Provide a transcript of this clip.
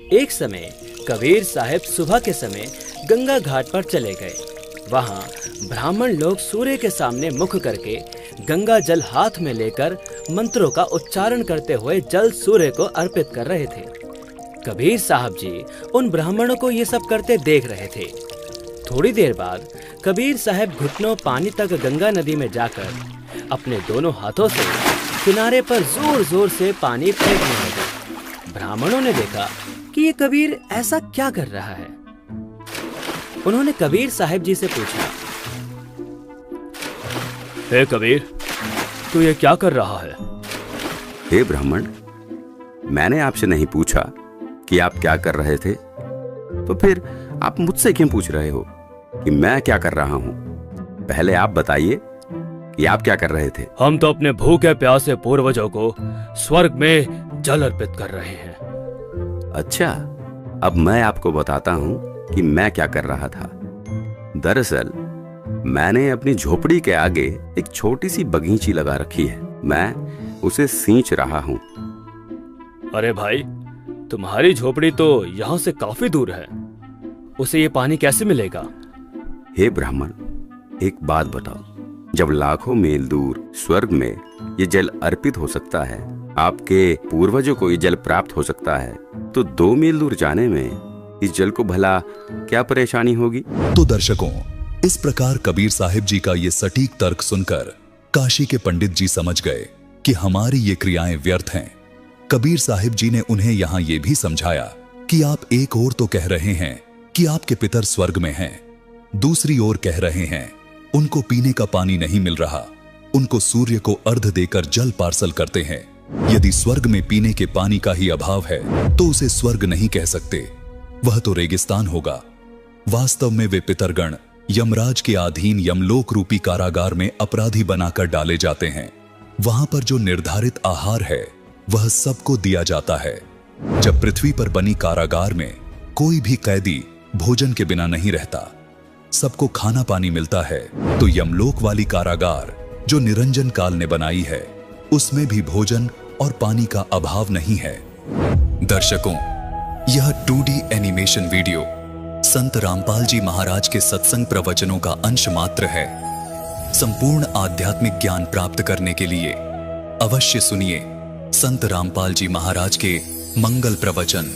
एक समय कबीर साहब सुबह के समय गंगा घाट पर चले गए। वहां ब्राह्मण लोग सूर्य के सामने मुख करके गंगा जल हाथ में लेकर मंत्रों का उच्चारण करते हुए जल सूर्य को अर्पित कर रहे थे। कबीर साहब जी उन ब्राह्मणों को ये सब करते देख रहे थे। थोड़ी देर बाद कबीर साहब घुटनों पानी तक गंगा नदी में जाकर अपने दोनों हाथों से किनारे पर जोर जोर से पानी फेंकने लगे। ब्राह्मणों ने देखा कि ये कबीर ऐसा क्या कर रहा है। उन्होंने कबीर साहब जी से पूछा, हे कबीर, तू ये क्या कर रहा है? हे ब्राह्मण, मैंने आपसे नहीं पूछा कि आप क्या कर रहे थे, तो फिर आप मुझसे क्यों पूछ रहे हो कि मैं क्या कर रहा हूं? पहले आप बताइए कि आप क्या कर रहे थे। हम तो अपने भूखे प्यासे पूर्वजों को स्वर्ग में जल अर्पित कर रहे हैं। अच्छा, अब मैं आपको बताता हूं कि मैं क्या कर रहा था। दरअसल मैंने अपनी झोपड़ी के आगे एक छोटी सी बगीची लगा रखी है। मैं उसे सींच रहा हूं। अरे भाई, तुम्हारी झोपड़ी तो यहाँ से काफी दूर है, उसे ये पानी कैसे मिलेगा? हे ब्राह्मण, एक बात बताओ, जब लाखों मील दूर स्वर्ग में ये जल अर्पित हो सकता है, आपके पूर्वजों को ये जल प्राप्त हो सकता है, तो 2 मील दूर जाने में इस जल को भला क्या परेशानी होगी? तो दर्शकों, इस प्रकार कबीर साहिब जी का ये सटीक तर्क सुनकर काशी के पंडित जी समझ गए कि हमारी ये क्रियाएं व्यर्थ हैं। कबीर साहिब जी ने उन्हें यहाँ ये भी समझाया कि आप एक ओर तो कह रहे हैं कि आपके पितर स्वर्ग में हैं, दूसरी ओर कह रहे हैं उनको पीने का पानी नहीं मिल रहा, उनको सूर्य को अर्घ देकर जल पार्सल करते हैं। यदि स्वर्ग में पीने के पानी का ही अभाव है तो उसे स्वर्ग नहीं कह सकते, वह तो रेगिस्तान होगा। वास्तव में वे पितरगण यमराज के अधीन यमलोक रूपी कारागार में अपराधी बनाकर डाले जाते हैं। वहां पर जो निर्धारित आहार है वह सबको दिया जाता है। जब पृथ्वी पर बनी कारागार में कोई भी कैदी भोजन के बिना नहीं रहता, सबको खाना पानी मिलता है, तो यमलोक वाली कारागार जो निरंजन काल ने बनाई है उसमें भी भोजन और पानी का अभाव नहीं है। दर्शकों, यह 2D एनिमेशन वीडियो संत रामपाल जी महाराज के सत्संग प्रवचनों का अंश मात्र है। संपूर्ण आध्यात्मिक ज्ञान प्राप्त करने के लिए अवश्य सुनिए संत रामपाल जी महाराज के मंगल प्रवचन।